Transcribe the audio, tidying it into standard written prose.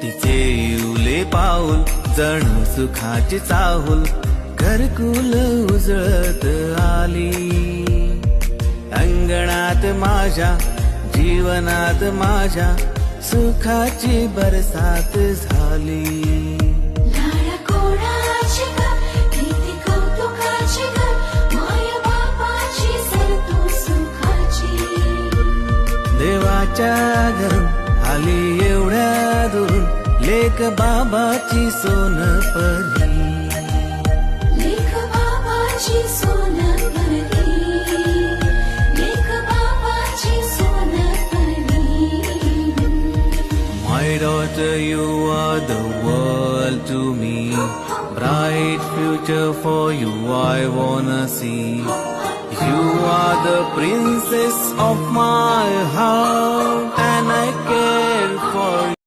तिचे इवले पाऊल जणू सुखाची चाहूल घरकुल उजळत आली. अंगणात माझ्या जीवनात माझ्या सुखाची बरसात झाली. देवाच्या घरून आली एवढ्या दुरून लेक बाबाची सोनपरी. लेक बाबाची सोनपरी, लेक बाबाची Sonpari. My daughter, you are the world to me. Bright future for you I wanna see. You are the princess of my heart and I care for you.